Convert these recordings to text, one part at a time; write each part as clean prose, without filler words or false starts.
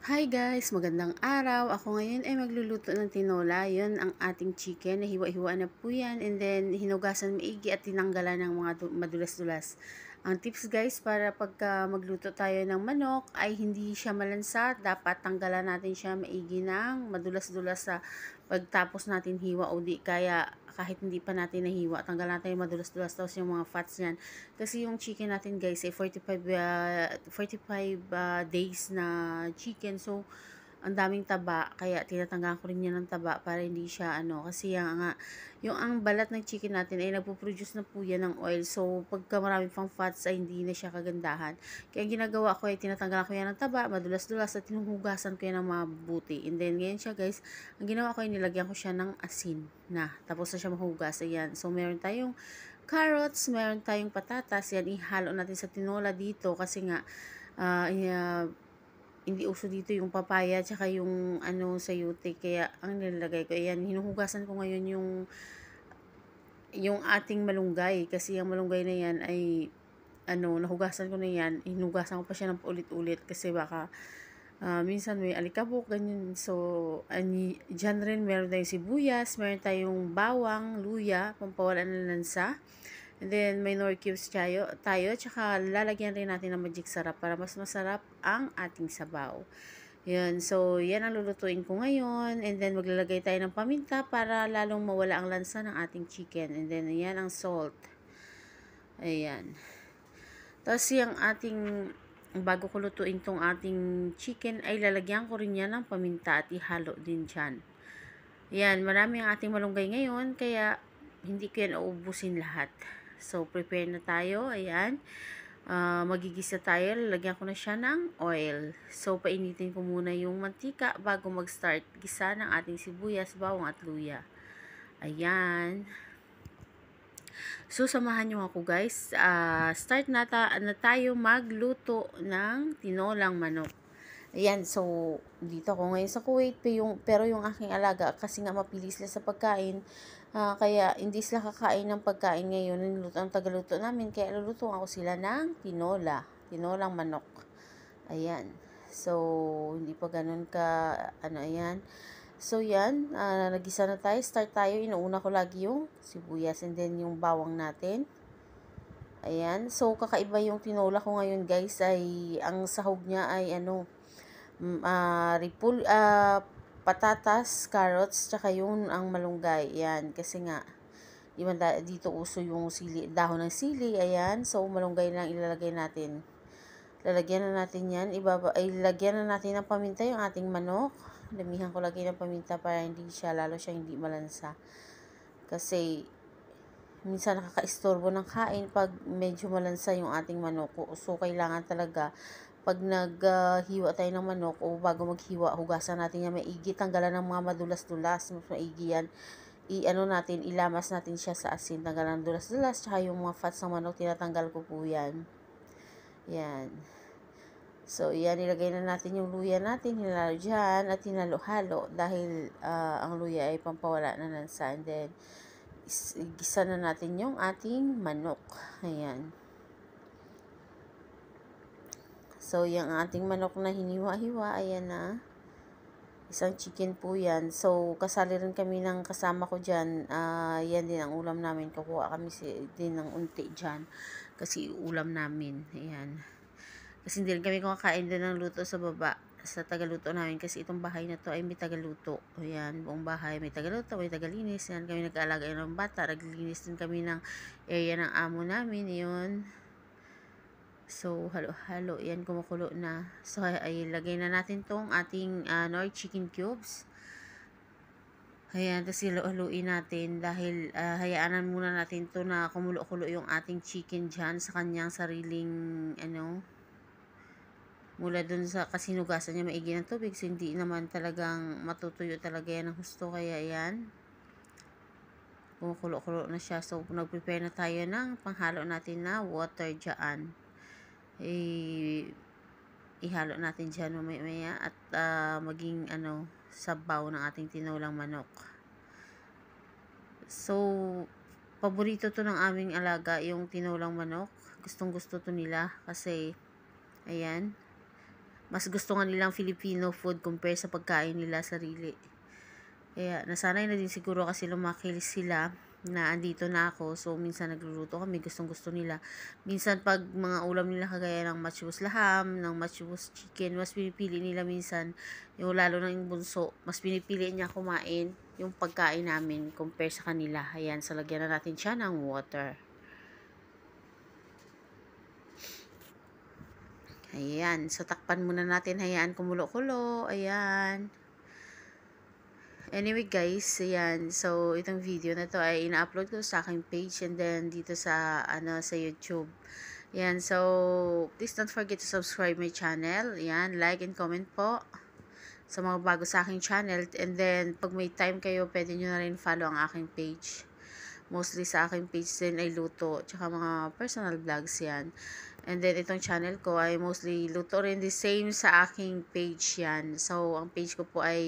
Hi guys, magandang araw. Ako ngayon ay magluluto ng tinola. Yun ang ating chicken. Nahiwa-hiwa na po yan. And then, hinugasan maigi at tinanggalan ng mga madulas-dulas. Ang tips guys, para pagka magluto tayo ng manok ay hindi siya malansa. Dapat tanggalan natin siya maigi ng madulas-dulas sa pagtapos natin hiwa o di kaya kahit hindi pa natin nahiwa, tanggalan natin yung madulas-dulas tapos yung mga fats niyan. Kasi yung chicken natin guys ay 45 days na chicken. So, ang daming taba, kaya tinatanggalan ko rin yan ng taba para hindi siya kasi ang balat ng chicken natin ay nagpo-produce na po yan ng oil. So, pagka marami pang fats ay hindi na siya kagandahan. Kaya ang ginagawa ko ay tinatanggalan ko yan ng taba, madulas-dulas at tinuhugasan ko yan ng mabuti. And then, ngayon siya guys, ang ginawa ko ay nilagyan ko siya ng asin na. Tapos na siya mahugas. Ayan. So, meron tayong carrots, meron tayong patatas. Yan, ihalo natin sa tinola dito kasi nga, hindi uso dito yung papaya tsaka yung sayote, kaya ang nilalagay ko ayan, hinuhugasan ko ngayon yung ating malunggay kasi yung malunggay na yan ay nahugasan ko na yan, hinugasan ko pa siya ng paulit-ulit kasi baka minsan may alikabok ganyan. So dyan rin meron tayong sibuyas, meron tayong bawang, luya, pampawala ng lansa. And then, may nor cubes tayo. Tsaka, lalagyan rin natin ng magic sarap para mas masarap ang ating sabaw. Yan. So, yan ang lulutuin ko ngayon. And then, maglalagay tayo ng paminta para lalong mawala ang lansa ng ating chicken. And then, yan ang salt. Ayan. Tapos, bago ko lutuin tong ating chicken, ay lalagyan ko rin yan ng paminta at ihalo din dyan. Yan. Marami ang ating malunggay ngayon, kaya hindi ko yan uubusin lahat. So, prepare na tayo. Ayan. Magigisa tayo. Lalagyan ko na siya ng oil. So, painitin ko muna yung mantika bago mag-start gisa ng ating sibuyas, bawang at luya. Ayan. So, samahan nyo ako guys. Start na tayo magluto ng tinolang manok. Ayan, so, dito ako ngayon sa Kuwait, pero yung aking alaga, kasi nga mapili sila sa pagkain, kaya hindi sila kakain ng pagkain ngayon, ang tagaluto namin, kaya lulutuan ako sila ng tinolang manok. Ayan, so, hindi pa ganun ayan. So, yan, nagisa na tayo, start tayo, inuuna ko lagi yung sibuyas, and then yung bawang natin. Ayan, so, kakaiba yung tinola ko ngayon guys, ay, ang sahog niya ay patatas, carrots, tsaka yung ang malunggay. Yan, kasi nga, di ba dito uso yung dahon ng sili, ayan. So, malunggay lang ilalagay natin. Lalagyan na natin yan. Ilagyan na natin ng paminta yung ating manok. Damihan ko lagi ng paminta para lalo siya hindi malansa. Kasi, minsan nakaka-istorbo ng kain pag medyo malansa yung ating manok. So, kailangan talaga pag naghiwa tayo ng manok o bago maghiwa, hugasan natin yan maigi, tanggalan ng mga madulas-dulas, mas maigi yan. Ilamas natin siya sa asin, tanggalan ng dulas-dulas, tsaka yung mga fats ng manok, tinatanggal ko po yan. Yan. So, yan, ilagay na natin yung luya natin, hinalo dyan, at hinalo-halo, dahil ang luya ay pampawala na lansa. And then, gisa na natin yung ating manok. Ayan. So, yung ating manok na hiniwa-hiwa, ayan na. Isang chicken po yan. So, kasali rin kami ng kasama ko dyan. Yan din ang ulam namin. Kukuha kami din ng unti dyan. Kasi ulam namin. Ayan. Kasi hindi rin kami kumakain din ng luto sa baba. Sa tagaluto namin. Kasi itong bahay na to ay may tagaluto. Ayan. Buong bahay may tagaluto, may tagalinis. Yan. Kami nag-aalaga ng bata. Naglilinis din kami ng area ng amo namin. Yun. So, halo-halo. Yan, kumukulo na. So, ay lagay na natin tong ating Nor chicken cubes. Ayan, tapos halo-haluin natin dahil hayaanan muna natin to na kumulo-kulo yung ating chicken dyan sa kanyang sariling, mula dun sa kasinugasan niya maigi ng tubig. So, hindi naman talagang matutuyo talaga yan ng husto. Kaya yan, kumukulo-kulo na siya. So, nag-prepare na tayo ng panghalo natin na water dyan. Ihalo natin dyan mamaya at maging sabaw ng ating tinolang manok. So, paborito to ng aming alaga, yung tinolang manok. Gustong gusto to nila kasi ayan, Mas gusto nga nilang Filipino food compare sa pagkain nila sarili. Kaya nasanay na din siguro kasi lumaki sila na andito na ako. So, minsan nagluluto kami, gustong-gusto nila. Minsan pag mga ulam nila kagaya ng matchbus laham, ng matchbus chicken, mas pinipili nila minsan, yung lalo na yung bunso, mas pinipili niya kumain yung pagkain namin compare sa kanila. Ayan, so lagyan na natin siya ng water. Ayan, so takpan muna natin, hayaan kumulo-kulo. Ayan. Anyway guys, ayan. So, itong video na to ay ina-upload ko sa aking page and then dito sa, sa YouTube. Ayan, so, please don't forget to subscribe my channel. Ayan, like and comment po sa mga bago sa aking channel. And then, pag may time kayo, pwede nyo na rin follow ang aking page. Mostly sa aking page din ay luto, tsaka mga personal vlogs yan. And then, itong channel ko ay mostly luto rin, the same sa aking page yan. So, ang page ko po ay,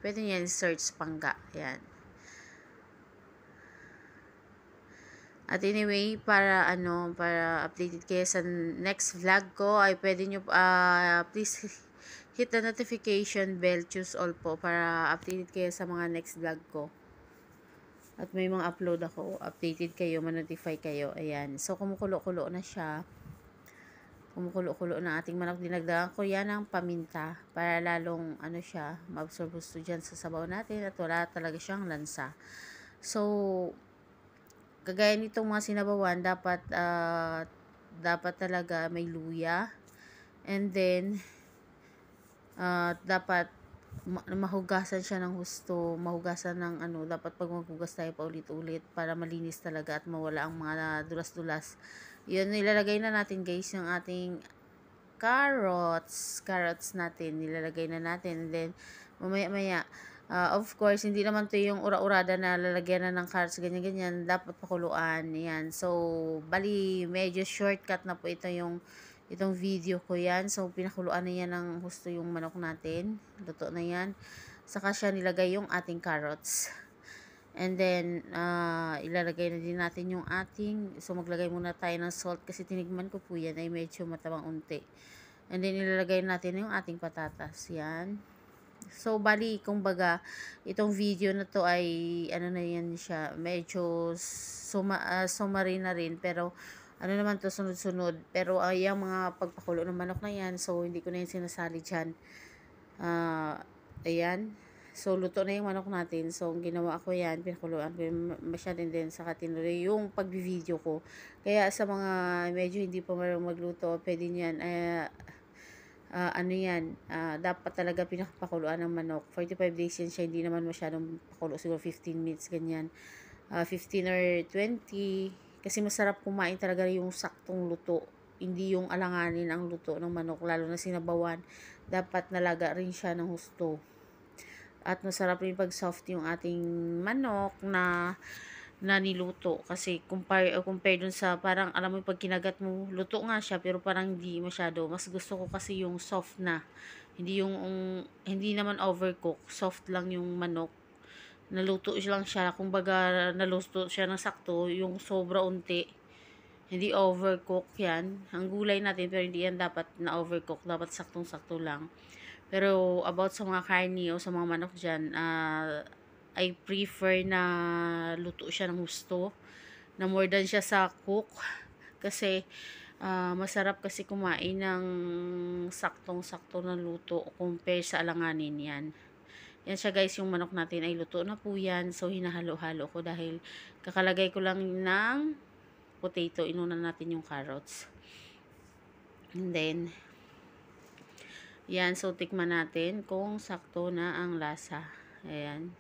pwede nyo yan search Pangga. Yan. At anyway, para updated kayo sa next vlog ko, ay pwede nyo, please hit the notification bell, choose all po, para updated kayo sa mga next vlog ko. At may mga upload ako, updated kayo, ma-notify kayo. Ayan. So, kumukulo-kulo na siya. Kumukulo-kulo na ating manok. Dinagdagan ko yan ng paminta para lalong, siya, ma-absorb gusto dyan sa sabaw natin at wala talaga siyang lansa. So, kagaya nitong mga sinabawan, dapat talaga may luya. And then, dapat mahugasan siya ng husto, mahugasan ng dapat pag maghugas tayo pa ulit-ulit para malinis talaga at mawala ang mga dulas-dulas. Yun, nilalagay na natin guys yung ating carrots natin, nilalagay na natin. And then, mamaya-maya, of course, hindi naman to yung ura-urada na lalagyan na ng carrots, ganyan-ganyan, dapat pakuluan, yan. So, bali, medyo shortcut na po itong video ko yan. So, pinakuluan na yan ng gusto yung manok natin. Luto na yan. Saka siya nilagay yung ating carrots. And then, ilalagay na din natin yung ating, so maglagay muna tayo ng salt kasi tinigman ko po yan ay medyo matabang unti. And then, ilalagay natin yung ating patatas. Yan. So, bali, kumbaga, itong video na to ay, na yan siya, medyo summary na rin, pero, naman to, sunod-sunod. Pero, yung mga pagpakulo ng manok na yan, so, hindi ko na yung sinasali dyan. Ayan. So, luto na yung manok natin. So, ang ginawa ko yan, pinakuluan ko masyadong din sa tinuloy yung pag-video ko. Kaya, sa mga medyo hindi pa marunong magluto, pwede niyan, dapat talaga pinakapakuluan ng manok. 45 days yan siya, hindi naman masyadong pakulo, siguro 15 minutes, ganyan. 15 or 20, kasi masarap kumain talaga yung saktong luto. Hindi yung alanganin ang luto ng manok, lalo na sinabawan. Dapat nalaga rin siya ng husto. At masarap rin pag soft yung ating manok na niluto. Kasi compare dun sa parang, alam mo, pag kinagat mo, luto nga siya, pero parang hindi masyado. Mas gusto ko kasi yung soft na. Hindi naman overcook. Soft lang yung manok. Naluto lang siya, kumbaga naluto siya ng sakto, yung sobra unti, hindi overcook yan. Ang gulay natin, pero hindi yan dapat na overcook, dapat saktong-sakto lang. Pero about sa mga karni o sa mga manok dyan, I prefer na luto siya ng gusto, na more than siya sa cook, kasi masarap kasi kumain ng saktong-sakto na luto compare sa alanganin yan. Yan siya guys, yung manok natin ay luto na po yan. So, hinahalo-halo ko dahil kakalagay ko lang ng potato. Inuna natin yung carrots. And then, yan. So, tikman natin kung sakto na ang lasa. Ayan.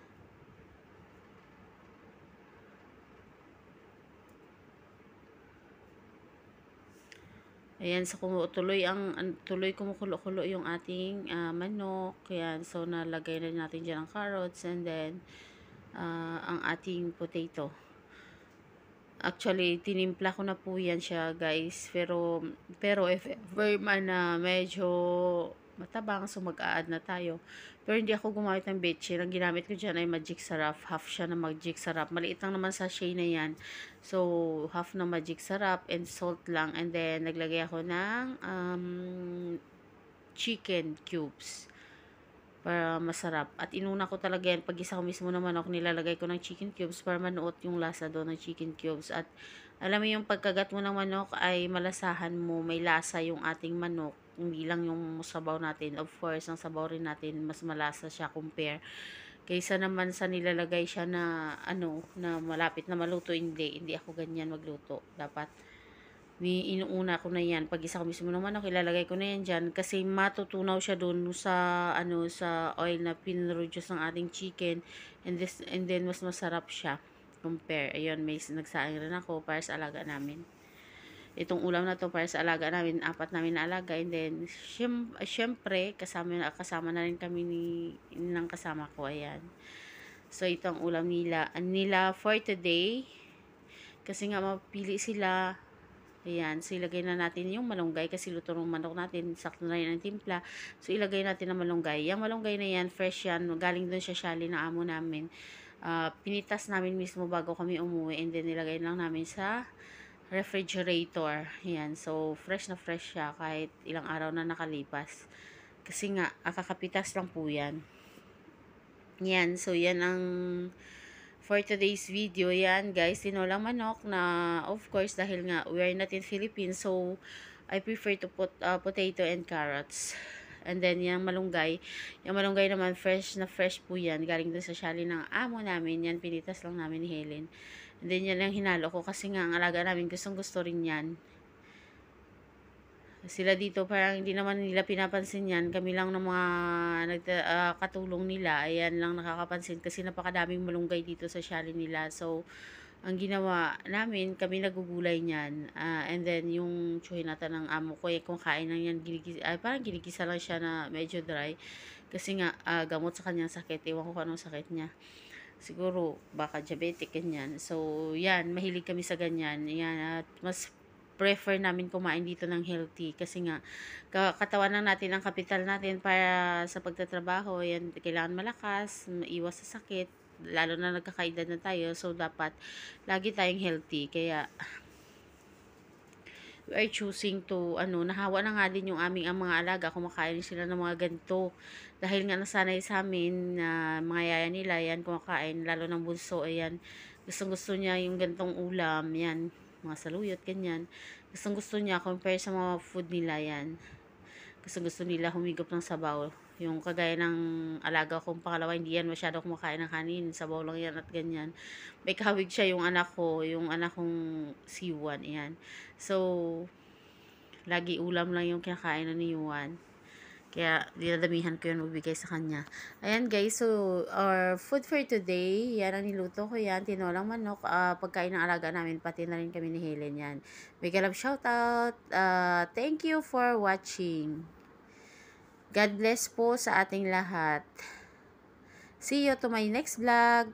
Ayan, so tuloy kumukulo-kulo yung ating manok. Ayan, so nalagay na natin dyan ang carrots and then ang ating potato. Actually, tinimpla ko na po yan siya, guys. Pero if ever man na medyo matabang, so mag-a-add na tayo. Pero hindi ako gumamit ng betchin. Ang ginamit ko dyan ay magic sarap. Half siya na magic sarap. Maliit lang naman sachet na yan. So, half na magic sarap and salt lang. And then, naglagay ako ng chicken cubes para masarap. At inuna ko talaga yan, pag isa ko mismo na manok, nilalagay ko ng chicken cubes para manuot yung lasa doon ng chicken cubes. At alam mo yung pagkagat mo ng manok ay malasahan mo, may lasa yung ating manok, hindi lang yung sabaw natin. Of course, ang sabaw rin natin, mas malasa siya compare. Kaysa naman sa nilalagay siya na, na malapit na maluto, hindi ako ganyan magluto. Dapat inuuna ko na yan. Pag isa ko mismo naman ako, ilalagay ko na yan dyan. Kasi matutunaw siya dun sa, sa oil na pinroduce ng ating chicken. And then, mas masarap siya. Compare. Ayun, may nagsaing rin ako para sa alaga namin. Itong ulam na to para sa alaga namin, 4 namin na alaga. And then, syempre, kasama na rin kami ng kasama ko. Ayan. So, ito ang ulam nila for today. Kasi nga, mapili sila. Ayan, so ilagay na natin yung malunggay kasi luto ng manok natin, sakto na yan ang timpla. So ilagay natin ang malunggay. Yung malunggay na yan, fresh yan, galing dun sa shali na amo namin. Pinitas namin mismo bago kami umuwi and then nilagay lang namin sa refrigerator. Ayan, so fresh na fresh siya kahit ilang araw na nakalipas. Kasi nga, kakapitas lang po yan. Yan, so yan ang for today's video. Yan guys, tinolang manok na of course dahil nga we are not in Philippines, so I prefer to put potato and carrots. And then yung malunggay naman fresh na fresh po yan, galing dun sa shali ng amo namin. Yan, pinitas lang namin ni Helen. And then yan lang hinalo ko kasi nga ang alaga namin gustong gusto rin yan. Sila dito parang hindi naman nila pinapansin yan. Kami lang ng mga katulong nila, ayan lang nakakapansin kasi napakadaming malunggay dito sa shali nila. So ang ginawa namin, kami nagugulay niyan. And then yung tsuhinata ng amo ko, kung kain lang yan, parang ginigisa lang siya na medyo dry. Kasi nga, gamot sa kanyang sakit. Ewan ko kung anong sakit niya. Siguro, baka diabetic, ganyan. So, yan, mahilig kami sa ganyan. Yan, at mas prefer namin kumain dito ng healthy kasi nga katawan lang natin ang kapital natin para sa pagtatrabaho. Yan, kailangan malakas, iwas sa sakit, lalo na nagkakaedad na tayo, so dapat lagi tayong healthy. Kaya we are choosing to nahawa na nga din yung aming ang mga alaga, kumakain sila ng mga ganito dahil nga nasanay sa amin na mga yaya nila yan kumakain, lalo ng bunso. Ayan, gustong gusto niya yung gantong ulam, yan, mga saluyot, ganyan. Gustong gusto niya compare sa mga food nila. Yan, gustong gusto nila humigop ng sabaw. Yung kagaya ng alaga kong pangalawa, hindi yan masyado kumakain ng kanin, sabaw lang yan at ganyan. May kahawig siya yung anak kong si Juan. Yan, so lagi ulam lang yung kinakain ni Juan. Kaya, dinadamihan ko yun magbigay sa kanya. Ayan guys, so, our food for today, yan ang niluto ko yan, tinolang manok, pagkain ng alaga namin, pati na rin kami ni Helen yan. Big love shoutout, thank you for watching. God bless po sa ating lahat. See you to my next vlog.